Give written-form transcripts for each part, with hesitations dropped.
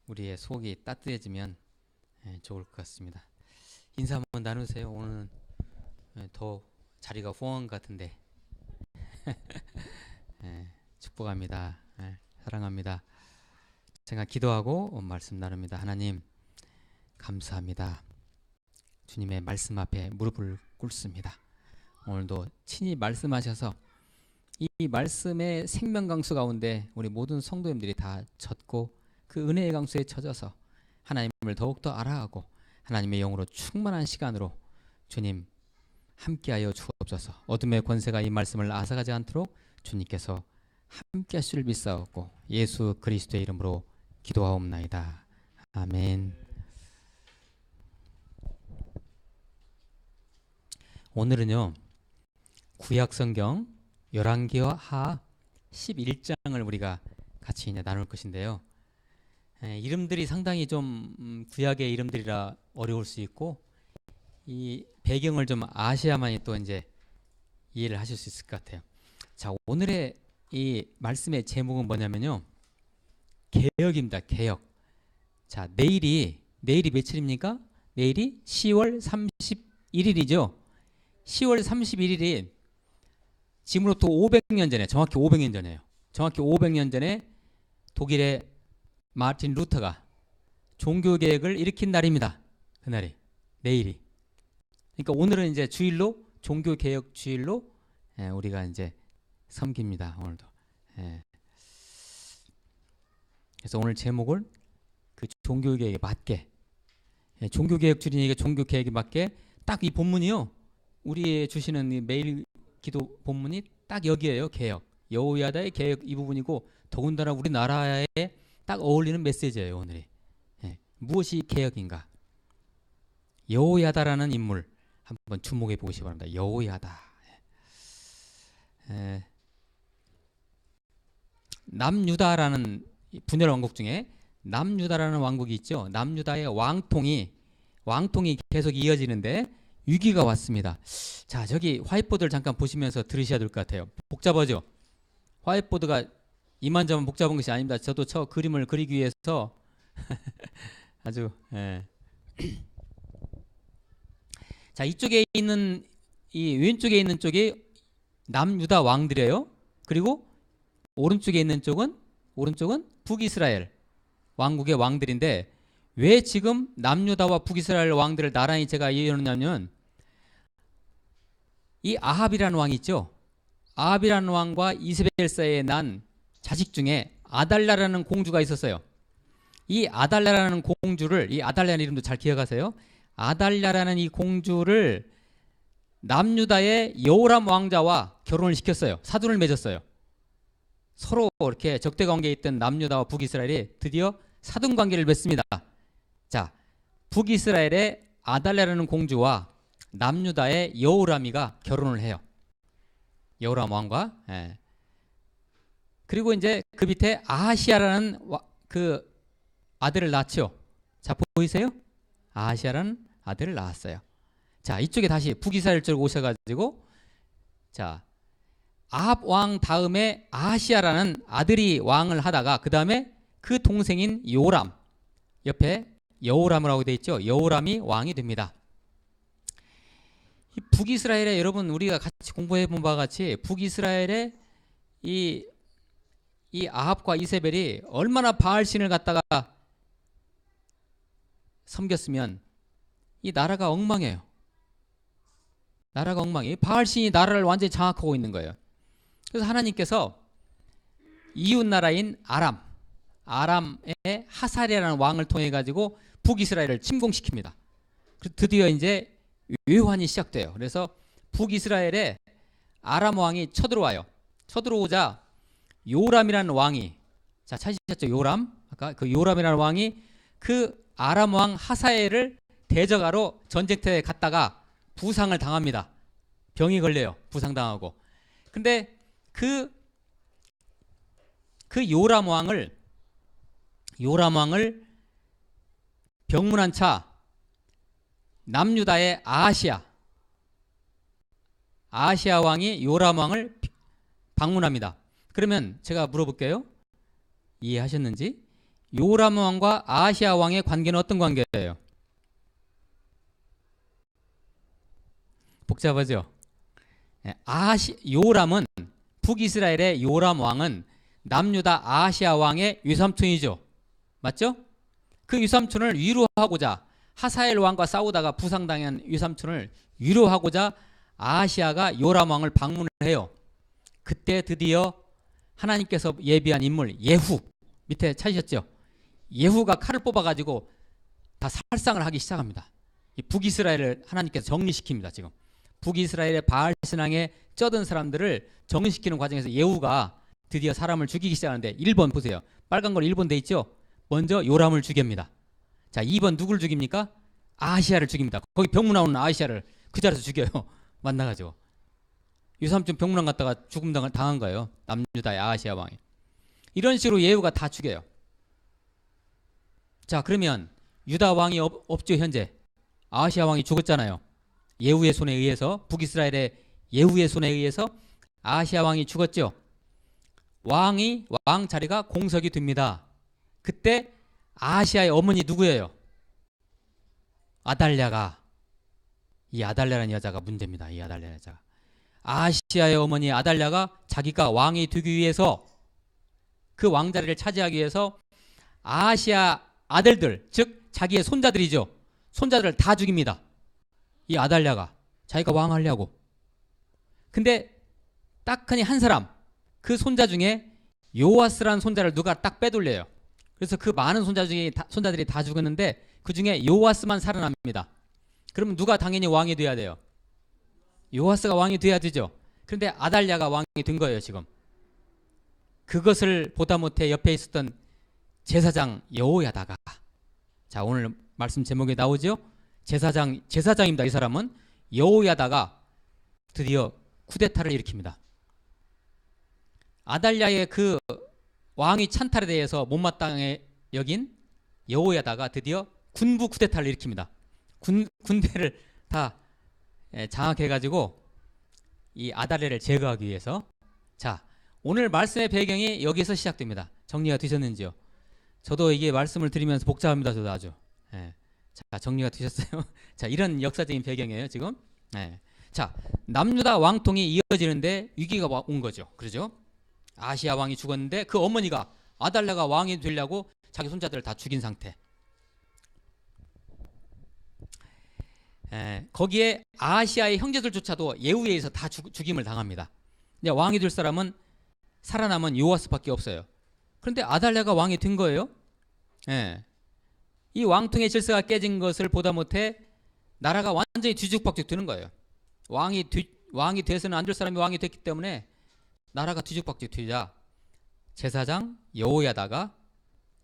우리의 속이 따뜻해지면 좋을 것 같습니다. 인사 한번 나누세요. 오늘은 더 자리가 후원 같은데 축복합니다. 사랑합니다. 제가 기도하고 말씀 나눕니다. 하나님 감사합니다. 주님의 말씀 앞에 무릎을 꿇습니다. 오늘도 친히 말씀하셔서 이 말씀의 생명 강수 가운데 우리 모든 성도님들이 다 젖고 그 은혜의 강수에 젖어서 하나님을 더욱더 알아가고 하나님의 영으로 충만한 시간으로 주님 함께하여 주옵소서. 어둠의 권세가 이 말씀을 앗아가지 않도록 주님께서 함께 하실 믿사옵고 예수 그리스도의 이름으로 기도하옵나이다. 아멘. 오늘은요 구약성경 열왕기하 11장을 우리가 같이 나눌 것인데요. 이름들이 상당히 좀 구약의 이름들이라 어려울 수 있고 이 배경을 좀 아셔야만이 또 이제 이해를 하실 수 있을 것 같아요. 자, 오늘의 이 말씀의 제목은 뭐냐면요. 개역입니다. 개역. 자, 내일이 며칠입니까? 내일이 10월 31일이죠. 10월 31일이 지금으로부터 500년 전에, 정확히 500년 전에요. 정확히 500년 전에 독일의 마르틴 루터가 종교개혁을 일으킨 날입니다. 그날이, 내일이. 그러니까 오늘은 이제 주일로, 종교개혁 주일로 우리가 이제 섬깁니다. 오늘도. 그래서 오늘 제목을 그 종교개혁에 맞게, 종교개혁 주일이니까 종교개혁에 맞게 딱 이 본문이요. 우리의 주시는 이 매일 기도 본문이 딱 여기에요. 개혁. 여호야다의 개혁 이 부분이고 더군다나 우리나라에 딱 어울리는 메시지예요. 오늘이. 무엇이 개혁인가? 여호야다라는 인물 한번 주목해 보시기 바랍니다. 여호야다. 남유다라는 분열 왕국 중에 남유다라는 왕국이 있죠. 남유다의 왕통이 계속 이어지는데 위기가 왔습니다. 자, 저기 화이트보드를 잠깐 보시면서 들으셔야 될 것 같아요. 복잡하죠? 화이트보드가 이만저만 복잡한 것이 아닙니다. 저도 저 그림을 그리기 위해서 아주 자, 이쪽에 있는 이 왼쪽에 있는 쪽이 남유다 왕들이에요. 그리고 오른쪽에 있는 오른쪽은 북이스라엘 왕국의 왕들인데 왜 지금 남유다와 북이스라엘 왕들을 나란히 제가 이해하냐면 이 아합이라는 왕이 있죠. 아합이라는 왕과 이세벨 사이에 난 자식 중에 아달랴라는 공주가 있었어요. 이 아달랴라는 공주를, 이 아달랴라는 이름도 잘 기억하세요. 아달랴라는 이 공주를 남유다의 여호람 왕자와 결혼을 시켰어요. 사돈을 맺었어요. 서로 이렇게 적대 관계에 있던 남유다와 북이스라엘이 드디어 사돈 관계를 맺습니다. 자, 북이스라엘의 아달랴라는 공주와 남유다의 여호람이가 결혼을 해요. 여호람 왕과. 그리고 이제 그 밑에 아하시아라는 그 아들을 낳죠. 자, 보이세요? 아하시아라는 아들을 낳았어요. 자, 이쪽에 다시 북이스라엘 쪽 오셔가지고 자, 아합 왕 다음에 아하시아라는 아들이 왕을 하다가 그 다음에 그 동생인 요람 옆에 여호람이라고 되어 있죠. 여호람이 왕이 됩니다. 이 북이스라엘에 여러분 우리가 같이 공부해 본 바와 같이 북이스라엘의 이 아합과 이세벨이 얼마나 바알신을 갖다가 섬겼으면 이 나라가 엉망이에요. 나라가 엉망이에요. 바알신이 나라를 완전히 장악하고 있는 거예요. 그래서 하나님께서 이웃 나라인 아람의 하살이라는 왕을 통해 가지고 북이스라엘을 침공시킵니다. 드디어 이제 외환이 시작돼요. 그래서 북이스라엘에 아람 왕이 쳐들어와요. 쳐들어오자 요람이라는 왕이, 자, 찾으셨죠? 요람. 아까 그 요람이라는 왕이 그 아람 왕 하사엘을 대적하러 전쟁터에 갔다가 부상을 당합니다. 병이 걸려요. 부상당하고. 근데 그 요람 왕을 병문안 차 남유다의 아하시아 왕이 요람 왕을 방문합니다. 그러면 제가 물어볼게요. 이해하셨는지? 요람 왕과 아하시아 왕의 관계는 어떤 관계예요? 복잡하죠? 요람은 북이스라엘의 요람 왕은 남유다 아하시아 왕의 외삼촌이죠. 맞죠? 그 외삼촌을 위로하고자 하사엘 왕과 싸우다가 부상당한 외삼촌을 위로하고자 아하시아가 요람 왕을 방문을 해요. 그때 드디어 하나님께서 예비한 인물 예후 밑에 찾으셨죠? 예후가 칼을 뽑아가지고 다 살상을 하기 시작합니다. 이 북이스라엘을 하나님께서 정리시킵니다. 지금 북이스라엘의 바알 신앙에 쩌든 사람들을 정리시키는 과정에서 예후가 드디어 사람을 죽이기 시작하는데 1번 보세요. 빨간 걸 1번 돼 있죠? 먼저 요람을 죽입니다. 자, 2번 누굴 죽입니까? 아하시아를 죽입니다. 거기 병문 나오는 아하시아를 그 자리에서 죽여요. 만나가지고 유삼촌 병문안 갔다가 죽음 당한 거예요. 남유다의 아하시아 왕이. 이런 식으로 예후가 다 죽여요. 자, 그러면 유다 왕이 없죠. 현재 아하시아 왕이 죽었잖아요. 예후의 손에 의해서, 북이스라엘의 예후의 손에 의해서 아하시아 왕이 죽었죠. 왕 자리가 공석이 됩니다. 그때 아하시아의 어머니 누구예요? 아달랴가. 이 아달랴라는 여자가 문제입니다. 이 아달랴 여자가. 아하시아의 어머니 아달랴가 자기가 왕이 되기 위해서, 그 왕자리를 차지하기 위해서 아하시아 아들들, 즉 자기의 손자들이죠. 손자들을 다 죽입니다. 이 아달랴가 자기가 왕하려고. 근데 딱하니 한 사람, 그 손자 중에 요아스라는 손자를 누가 딱 빼돌려요. 그래서 그 많은 손자들이 다 죽었는데 그 중에 요아스만 살아납니다. 그러면 누가 당연히 왕이 돼야 돼요? 요아스가 왕이 돼야 되죠. 그런데 아달랴가 왕이 된 거예요. 지금 그것을 보다 못해 옆에 있었던 제사장 여호야다가, 자, 오늘 말씀 제목에 나오죠. 제사장입니다. 이 사람은 여호야다가 드디어 쿠데타를 일으킵니다. 아달랴의 그 왕위 찬탈에 대해서 못마땅해 여긴 여호야다가 드디어 군부 쿠데타를 일으킵니다. 군대를 다 장악해가지고 이 아달랴를 제거하기 위해서. 자, 오늘 말씀의 배경이 여기서 시작됩니다. 정리가 되셨는지요? 저도 이게 말씀을 드리면서 복잡합니다. 저도 아주. 자, 정리가 되셨어요? 자, 이런 역사적인 배경이에요 지금. 자, 남유다 왕통이 이어지는데 위기가 온 거죠. 그러죠? 아시아 왕이 죽었는데 그 어머니가 아달랴가 왕이 되려고 자기 손자들을 다 죽인 상태. 거기에 아시아의 형제들조차도 예후에 의해서 다 죽임을 당합니다. 이제 왕이 될 사람은 살아남은 요아스밖에 없어요. 그런데 아달랴가 왕이 된 거예요. 이 왕통의 질서가 깨진 것을 보다 못해 나라가 완전히 뒤죽박죽 되는 거예요. 왕이 돼서는 안 될 사람이 왕이 됐기 때문에 나라가 뒤죽박죽 되자 제사장 여호야다가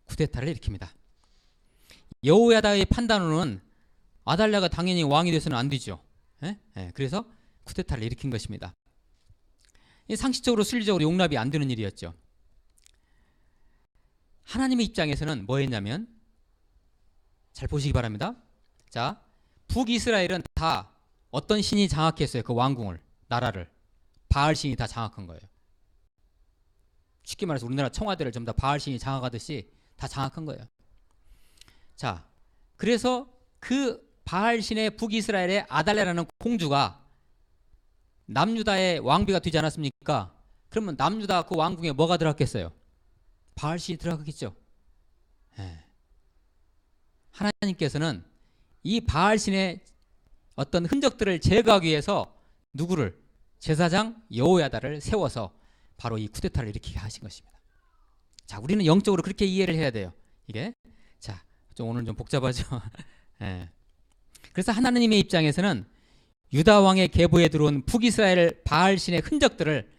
쿠데타를 일으킵니다. 여호야다의 판단으로는 아달랴가 당연히 왕이 돼서는 안 되죠. 그래서 쿠데타를 일으킨 것입니다. 상식적으로 순리적으로 용납이 안 되는 일이었죠. 하나님의 입장에서는 뭐 했냐면, 잘 보시기 바랍니다. 자, 북이스라엘은 다 어떤 신이 장악했어요? 그 왕궁을, 나라를. 바알 신이 다 장악한 거예요. 쉽게 말해서 우리나라 청와대를 전부 다 바알 신이 장악하듯이 다 장악한 거예요. 자, 그래서 그 바알 신의 북이스라엘의 아달랴라는 공주가 남유다의 왕비가 되지 않았습니까? 그러면 남유다 그 왕궁에 뭐가 들어갔겠어요? 바알 신이 들어갔겠죠. 하나님께서는 이 바알 신의 어떤 흔적들을 제거하기 위해서 누구를? 제사장 여호야다를 세워서 바로 이 쿠데타를 일으키게 하신 것입니다. 자, 우리는 영적으로 그렇게 이해를 해야 돼요. 이게. 자, 오늘 좀 복잡하죠. 그래서 하나님의 입장에서는 유다 왕의 계보에 들어온 북이스라엘 바알 신의 흔적들을,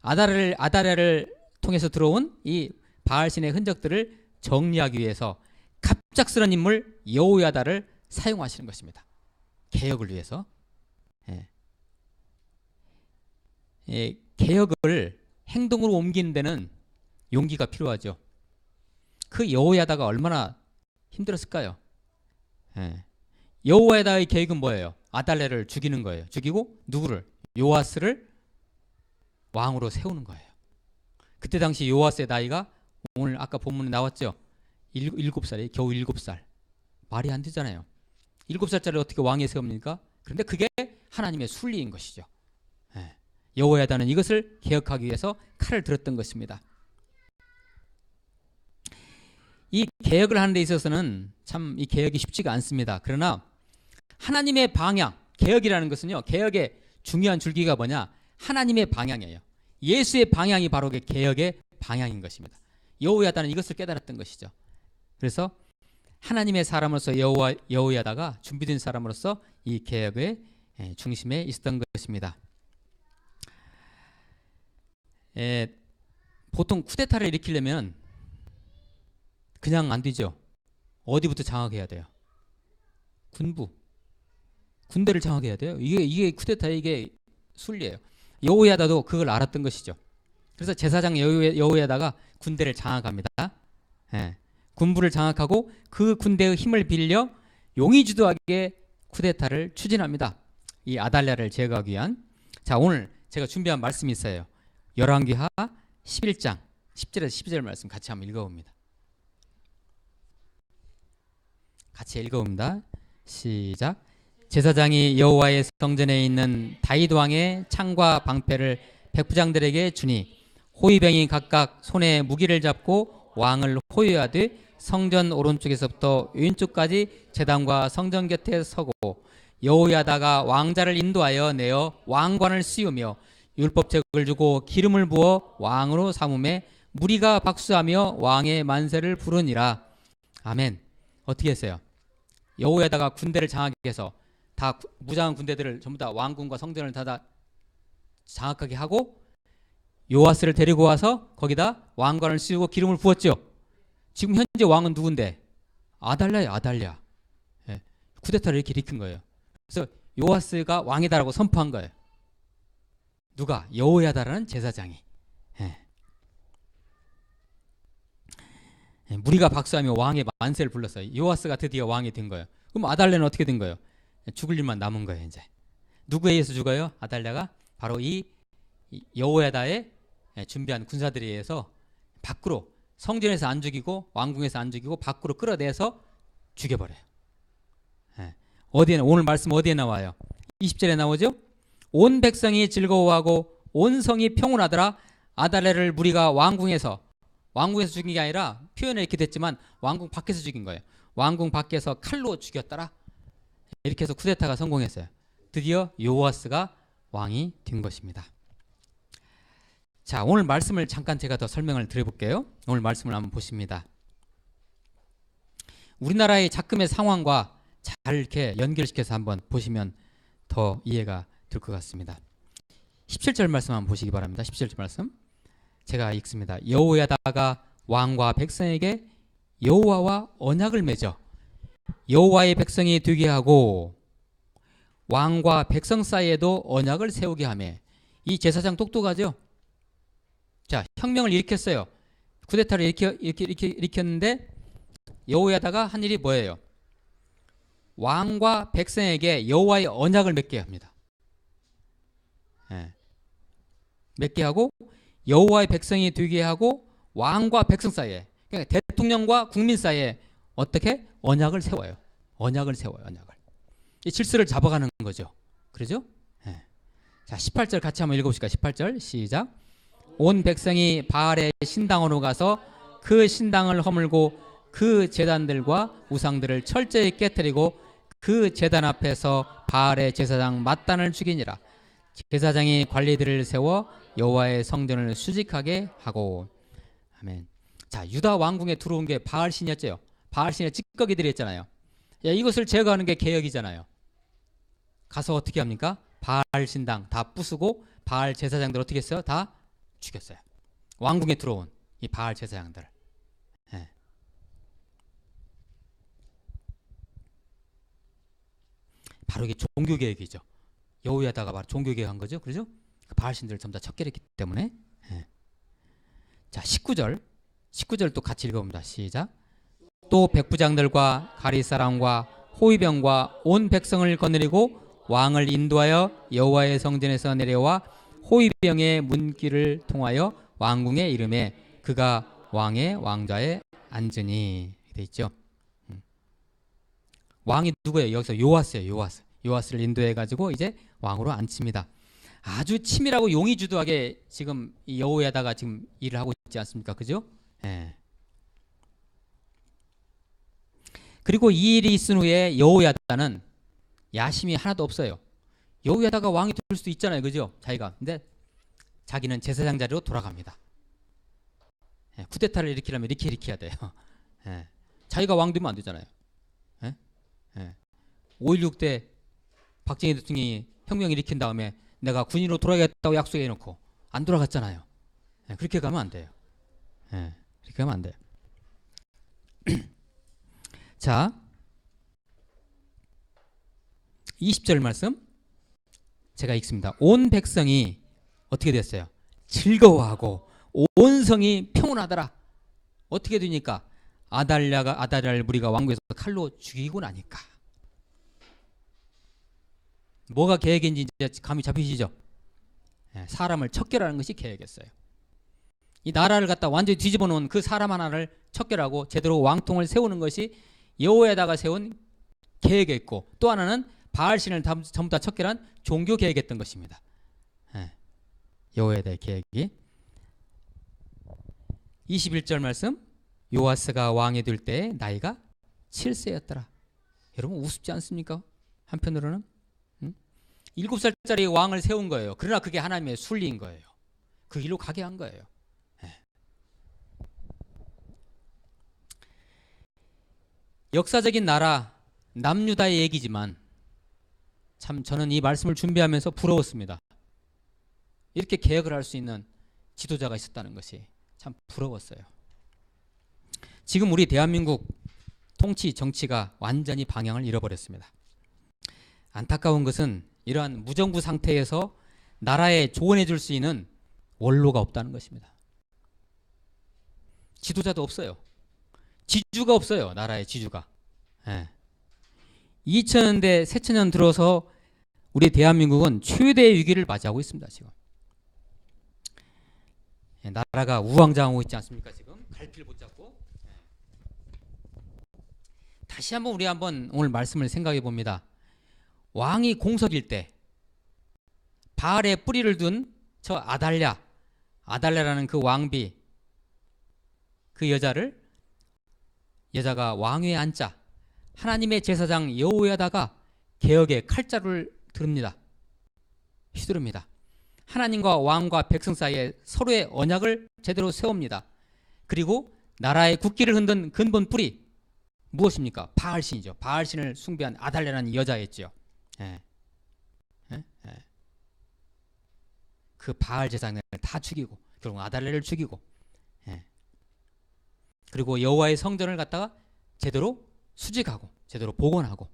아달랴를 통해서 들어온 이 바알 신의 흔적들을 정리하기 위해서 갑작스런 인물 여호야다를 사용하시는 것입니다. 개혁을 위해서. 개혁을 행동으로 옮기는 데는 용기가 필요하죠. 그 여호야다가 얼마나 힘들었을까요? 여호야다의 계획은 뭐예요? 아달랴를 죽이는 거예요. 죽이고 누구를? 요아스를 왕으로 세우는 거예요. 그때 당시 요아스의 나이가 오늘 아까 본문에 나왔죠. 일곱 살이 겨우 7살. 말이 안 되잖아요. 7살짜리 어떻게 왕에 세웁니까? 그런데 그게 하나님의 순리인 것이죠. 예. 여호야다는 이것을 개혁하기 위해서 칼을 들었던 것입니다. 이 개혁을 하는 데 있어서는 참 이 개혁이 쉽지가 않습니다. 그러나 하나님의 방향, 개혁이라는 것은요, 개혁의 중요한 줄기가 뭐냐? 하나님의 방향이에요. 예수의 방향이 바로 그 개혁의 방향인 것입니다. 여호야다는 이것을 깨달았던 것이죠. 그래서 하나님의 사람으로서 여호야다가 준비된 사람으로서 이 개혁의 중심에 있었던 것입니다. 보통 쿠데타를 일으키려면 그냥 안 되죠. 어디부터 장악해야 돼요? 군대를 장악해야 돼요. 이게 쿠데타의 이게 순리예요. 여호야다도 그걸 알았던 것이죠. 그래서 제사장 여호야다가 군대를 장악합니다. 예. 군부를 장악하고 그 군대의 힘을 빌려 용의주도하게 쿠데타를 추진합니다. 이 아달랴를 제거하기 위한. 자, 오늘 제가 준비한 말씀이 있어요. 열왕기하 11장 10절에서 12절 말씀 같이 한번 읽어봅니다. 같이 읽어봅니다. 시작. 제사장이 여호와의 성전에 있는 다윗 왕의 창과 방패를 백부장들에게 주니 호위병이 각각 손에 무기를 잡고 왕을 호위하되 성전 오른쪽에서부터 왼쪽까지 제단과 성전 곁에 서고 여호야다가 왕자를 인도하여 내어 왕관을 씌우며 율법책을 주고 기름을 부어 왕으로 삼음에 무리가 박수하며 왕의 만세를 부르니라. 아멘. 어떻게 했어요? 여호야다가 군대를 장악해서 다 무장한 군대들을 전부 다 왕궁과 성전을 다 장악하게 하고 요아스를 데리고 와서 거기다 왕관을 씌우고 기름을 부었죠. 지금 현재 왕은 누군데? 아달랴예요. 아달랴. 예. 쿠데타를 이렇게 일으킨 거예요. 그래서 요아스가 왕이다라고 선포한 거예요. 누가? 여호야다라는 제사장이. 예. 예. 무리가 박수하며 왕의 만세를 불렀어요. 요아스가 드디어 왕이 된 거예요. 그럼 아달랴는 어떻게 된 거예요? 죽을 일만 남은 거예요. 이제 누구에 의해서 죽어요? 아달랴가 바로 이 여호야다의 준비한 군사들에 의해서 밖으로, 성전에서 안 죽이고 왕궁에서 안 죽이고 밖으로 끌어내서 죽여버려요. 어디에, 오늘 말씀 어디에 나와요? 20절에 나오죠? 온 백성이 즐거워하고 온 성이 평온하더라. 아달랴를 무리가 왕궁에서 죽인 게 아니라 표현에 이렇게 됐지만 왕궁 밖에서 죽인 거예요. 왕궁 밖에서 칼로 죽였더라. 이렇게 해서 쿠데타가 성공했어요. 드디어 요아스가 왕이 된 것입니다. 자, 오늘 말씀을 잠깐 제가 더 설명을 드려볼게요. 오늘 말씀을 한번 보십니다. 우리나라의 작금의 상황과 잘 이렇게 연결시켜서 한번 보시면 더 이해가 될 것 같습니다. 17절 말씀 한번 보시기 바랍니다. 17절 말씀 제가 읽습니다. 여호야다가 왕과 백성에게 여호와와 언약을 맺어 여호와의 백성이 되게 하고 왕과 백성 사이에도 언약을 세우게 하며. 이 제사장 똑똑하죠? 자, 혁명을 일으켰어요. 쿠데타를 일으켰는데 여호야다가 한 일이 뭐예요? 왕과 백성에게 여호와의 언약을 맺게 합니다. 맺게 하고 여호와의 백성이 되게 하고 왕과 백성 사이에, 그러니까 대통령과 국민 사이에 어떻게? 언약을 세워요. 언약을. 이 질서를 잡아가는 거죠. 그러죠? 자, 18절 같이 한번 읽어보실까요? 18절 시작. 온 백성이 바알의 신당으로 가서 그 신당을 허물고 그 제단들과 우상들을 철저히 깨뜨리고 그 제단 앞에서 바알의 제사장 mat단을 죽이니라. 제사장이 관리들을 세워 여호와의 성전을 수직하게 하고. 아멘. 자, 유다 왕궁에 들어온 게 바알 신이었죠. 바알 신의 찌꺼기들이 있잖아요. 야, 이것을 제거하는 게 개혁이잖아요. 가서 어떻게 합니까? 바알 신당 다 부수고 바알 제사장들 어떻게 했어요? 다 죽였어요. 왕궁에 들어온 이 바알 제사장들. 바로 이게 종교개혁이죠. 여호야다가 바로 종교개혁한 거죠. 그렇죠? 그 바알 신들을 전부 다 척결했기 때문에. 자, 19절 또 같이 읽어봅니다. 시작. 또 백부장들과 가리 사람과 호위병과 온 백성을 거느리고 왕을 인도하여 여호와의 성전에서 내려와 호위병의 문길을 통하여 왕궁에 이르매 그가 왕의 왕좌에 앉으니. 돼 있죠. 왕이 누구예요? 여기서 요아스예요. 요아스를 인도해 가지고 이제 왕으로 앉힙니다. 아주 치밀하고 용의주도하게 지금 이 여호야다가 지금 일을 하고 있지 않습니까? 그죠? 예. 그리고 이 일이 있은 후에 여호야다는 야심이 하나도 없어요. 여호야다가 왕이 될 수도 있잖아요. 그죠? 자기가. 근데 자기는 제사장 자리로 돌아갑니다. 예. 쿠데타를 일으키려면 이렇게 해야 돼요. 예. 자기가 왕 되면 안 되잖아요. 예? 예. 5.16 때 박정희 대통령이 혁명 일으킨 다음에 내가 군인으로 돌아가겠다고 약속해 놓고 안 돌아갔잖아요. 예. 그렇게 가면 안 돼요. 예. 그렇게 가면 안 돼요. 자, 20절 말씀 제가 읽습니다. 온 백성이 어떻게 됐어요? 즐거워하고 온 성이 평온하더라. 어떻게 되니까? 아달랴를 무리가 왕궁에서 칼로 죽이고 나니까. 뭐가 계획인지 이제 감이 잡히시죠? 사람을 척결하는 것이 계획이었어요. 이 나라를 갖다 완전히 뒤집어 놓은 그 사람 하나를 척결하고 제대로 왕통을 세우는 것이 여호야다가 세운 계획이었고, 또 하나는 바알신을 전부 다 척결한 종교 계획이었던 것입니다. 여호야다의 계획이. 21절 말씀, 요아스가 왕이 될 때 나이가 7세였더라. 여러분 우습지 않습니까? 한편으로는 7살짜리 왕을 세운 거예요. 그러나 그게 하나님의 순리인 거예요. 그 길로 가게 한 거예요. 역사적인 나라 남유다의 얘기지만 참 저는 이 말씀을 준비하면서 부러웠습니다. 이렇게 개혁을 할 수 있는 지도자가 있었다는 것이 참 부러웠어요. 지금 우리 대한민국 통치 정치가 완전히 방향을 잃어버렸습니다. 안타까운 것은 이러한 무정부 상태에서 나라에 조언해 줄 수 있는 원로가 없다는 것입니다. 지도자도 없어요. 지주가 없어요. 나라의 지주가. 2000년대 새천년 들어서 우리 대한민국은 최대의 위기를 맞이하고 있습니다. 지금 나라가 우왕좌왕하고 있지 않습니까? 지금 갈피를 붙잡고. 다시 한번 우리 오늘 말씀을 생각해 봅니다. 왕이 공석일 때 바알에 뿌리를 둔 저 아달랴라는 그 왕비, 그 여자가 왕위에 앉자 하나님의 제사장 여호야다가 개혁의 칼자루를 휘두릅니다. 하나님과 왕과 백성 사이에 서로의 언약을 제대로 세웁니다. 그리고 나라의 국기를 흔든 근본 뿌리 무엇입니까? 바알신이죠. 바알신을 숭배한 아달랴라는 여자였죠. 그 바알 제사장을 다 죽이고 결국 아달랴를 죽이고, 그리고 여호와의 성전을 갖다가 제대로 수직하고 제대로 복원하고,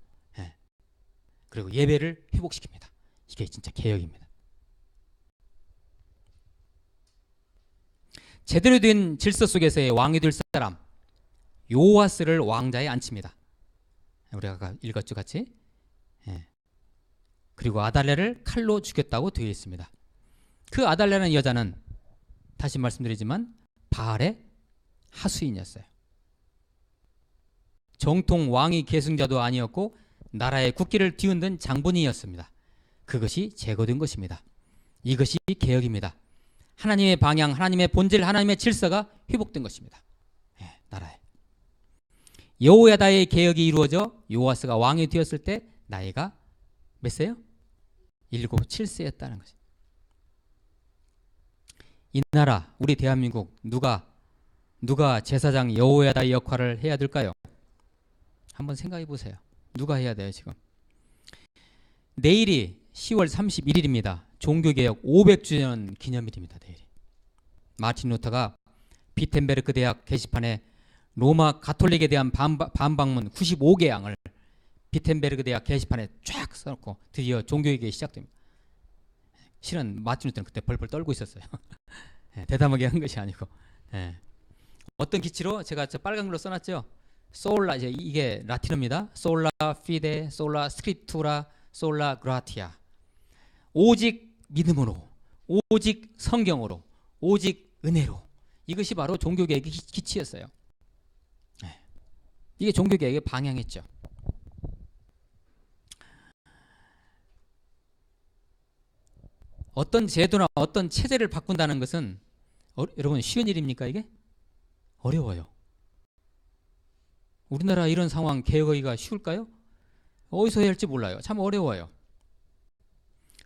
그리고 예배를 회복시킵니다. 이게 진짜 개혁입니다. 제대로 된 질서 속에서의 왕이 될 사람 요아스를 왕자에 앉힙니다. 우리가 아까 읽었죠 같이. 그리고 아달랴를 칼로 죽였다고 되어 있습니다. 그 아달랴라는 여자는 다시 말씀드리지만 바알의 하수인이었어요. 정통 왕위 계승자도 아니었고 나라의 국기를 뒤흔든 장본인이었습니다. 그것이 제거된 것입니다. 이것이 개혁입니다. 하나님의 방향, 하나님의 본질, 하나님의 질서가 회복된 것입니다. 나라에. 여호야다의 개혁이 이루어져 요아스가 왕이 되었을 때 나이가 몇 세요? 7세였다는 것입니다. 이 나라, 우리 대한민국 누가 제사장 여호야다의 역할을 해야 될까요? 한번 생각해 보세요. 누가 해야 돼요 지금? 내일이 10월 31일입니다. 종교개혁 500주년 기념일입니다. 내일이. 마틴 루터가 비텐베르크 대학 게시판에 로마 가톨릭에 대한 반박문 95개 양을 비텐베르크 대학 게시판에 쫙 써놓고 드디어 종교개혁이 시작됩니다. 실은 마틴 루터는 그때 벌벌 떨고 있었어요. 대담하게 한 것이 아니고. 어떤 기치로 제가 저 빨간 글로 써놨죠. 솔라, 이게 라틴어입니다. 솔라 피데, 솔라 스크립투라, 솔라 그라티아. 오직 믿음으로, 오직 성경으로, 오직 은혜로. 이것이 바로 종교개혁의 기치였어요. 이게 종교개혁의 방향이죠. 어떤 제도나 어떤 체제를 바꾼다는 것은 여러분 쉬운 일입니까 이게? 어려워요. 우리나라 이런 상황 개혁하기가 쉬울까요? 어디서 해야 할지 몰라요. 참 어려워요.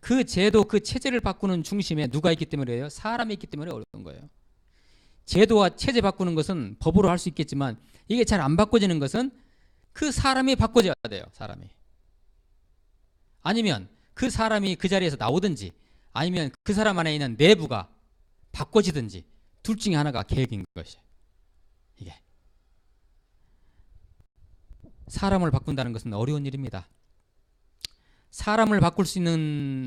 그 제도, 그 체제를 바꾸는 중심에 누가 있기 때문에요? 사람이 있기 때문에 어려운 거예요. 제도와 체제 바꾸는 것은 법으로 할 수 있겠지만 이게 잘 안 바꿔지는 것은 그 사람이 바꿔져야 돼요. 사람이. 아니면 그 사람이 그 자리에서 나오든지 아니면 그 사람 안에 있는 내부가 바꿔지든지 둘 중에 하나가 개혁인 것이에요. 이게. 사람을 바꾼다는 것은 어려운 일입니다. 사람을 바꿀 수 있는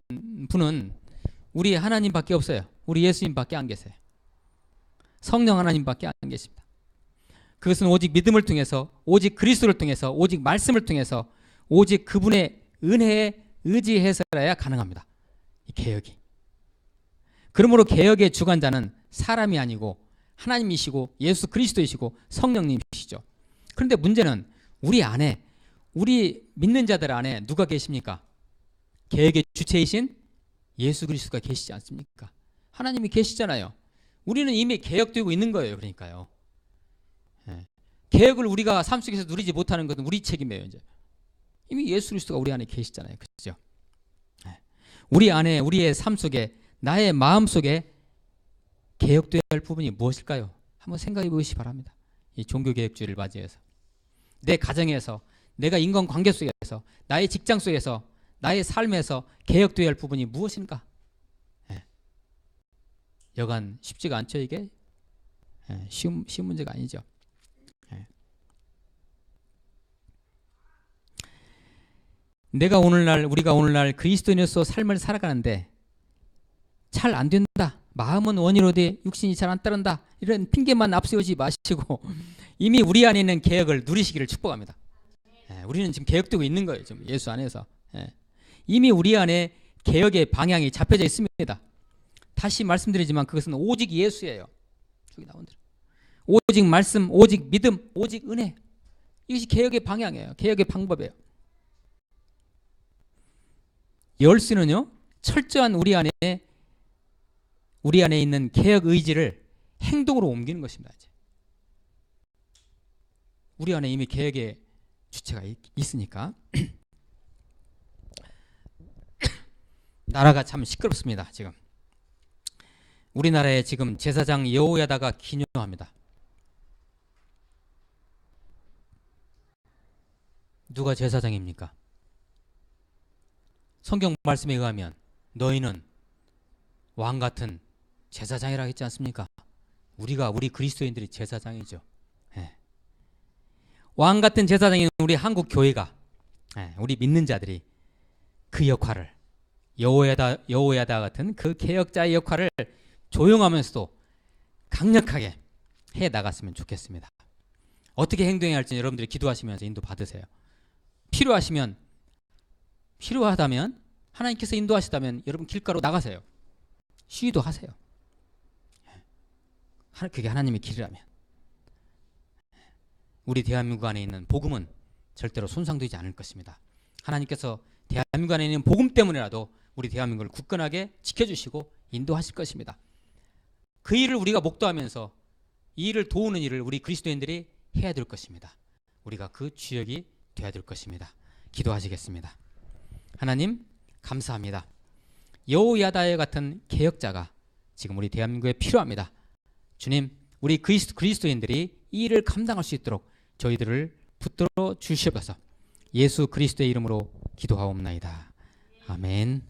분은 우리 하나님밖에 없어요. 우리 예수님밖에 안 계세요. 성령 하나님밖에 안 계십니다. 그것은 오직 믿음을 통해서, 오직 그리스도를 통해서, 오직 말씀을 통해서, 오직 그분의 은혜에 의지해서야 가능합니다. 이 개혁이. 그러므로 개혁의 주관자는 사람이 아니고 하나님이시고 예수 그리스도이시고 성령님이시죠. 그런데 문제는 우리 안에, 우리 믿는 자들 안에 누가 계십니까? 개혁의 주체이신 예수 그리스도가 계시지 않습니까? 하나님이 계시잖아요. 우리는 이미 개혁되고 있는 거예요. 그러니까요. 예. 개혁을 우리가 삶 속에서 누리지 못하는 것은 우리 책임이에요. 이제. 이미 예수 그리스도가 우리 안에 계시잖아요. 그렇죠? 예. 우리 안에, 우리의 삶 속에, 나의 마음 속에 개혁되어야 할 부분이 무엇일까요? 한번 생각해 보시기 바랍니다. 이 종교개혁주의를 맞이해서. 내 가정에서, 내가 인간관계 속에서, 나의 직장 속에서, 나의 삶에서 개혁되어야 할 부분이 무엇인가? 예. 여간 쉽지가 않죠 이게? 예. 쉬운 문제가 아니죠. 예. 우리가 오늘날 그리스도인으로서 삶을 살아가는데 잘 안 된다. 마음은 원이로되 육신이 잘 안 따른다. 이런 핑계만 앞세우지 마시고 이미 우리 안에 있는 개혁을 누리시기를 축복합니다. 예. 우리는 지금 개혁되고 있는 거예요. 지금 예수 안에서. 예. 이미 우리 안에 개혁의 방향이 잡혀져 있습니다. 다시 말씀드리지만 그것은 오직 예수예요. 저기 나온 대로. 오직 말씀, 오직 믿음, 오직 은혜. 이것이 개혁의 방향이에요. 개혁의 방법이에요. 열쇠는요, 철저한 우리 안에 있는 개혁 의지를 행동으로 옮기는 것입니다. 이제. 우리 안에 이미 개혁의 주체가 있으니까. 나라가 참 시끄럽습니다. 지금 우리나라에 지금 제사장 여호야다가 기뇨합니다. 누가 제사장입니까? 성경 말씀에 의하면 너희는 왕 같은 제사장이라 했지 않습니까? 우리 그리스도인들이 제사장이죠. 예. 왕 같은 제사장인 우리 한국 교회가, 우리 믿는 자들이 그 역할을, 여호야다 같은 그 개혁자의 역할을 조용하면서도 강력하게 해 나갔으면 좋겠습니다. 어떻게 행동해야 할지 여러분들이 기도하시면서 인도 받으세요. 필요하다면 하나님께서 인도하시다면 여러분 길가로 나가세요. 시위도 하세요. 그게 하나님의 길이라면. 우리 대한민국 안에 있는 복음은 절대로 손상되지 않을 것입니다. 하나님께서 대한민국 안에 있는 복음 때문에라도 우리 대한민국을 굳건하게 지켜주시고 인도하실 것입니다. 그 일을 우리가 목도하면서 이 일을 도우는 일을 우리 그리스도인들이 해야 될 것입니다. 우리가 그 주역이 되어야 될 것입니다. 기도하시겠습니다. 하나님 감사합니다. 여호야다의 같은 개혁자가 지금 우리 대한민국에 필요합니다. 주님, 우리 그리스도인들이 이 일을 감당할 수 있도록 저희들을 붙들어 주시옵소서. 예수 그리스도의 이름으로 기도하옵나이다. 아멘.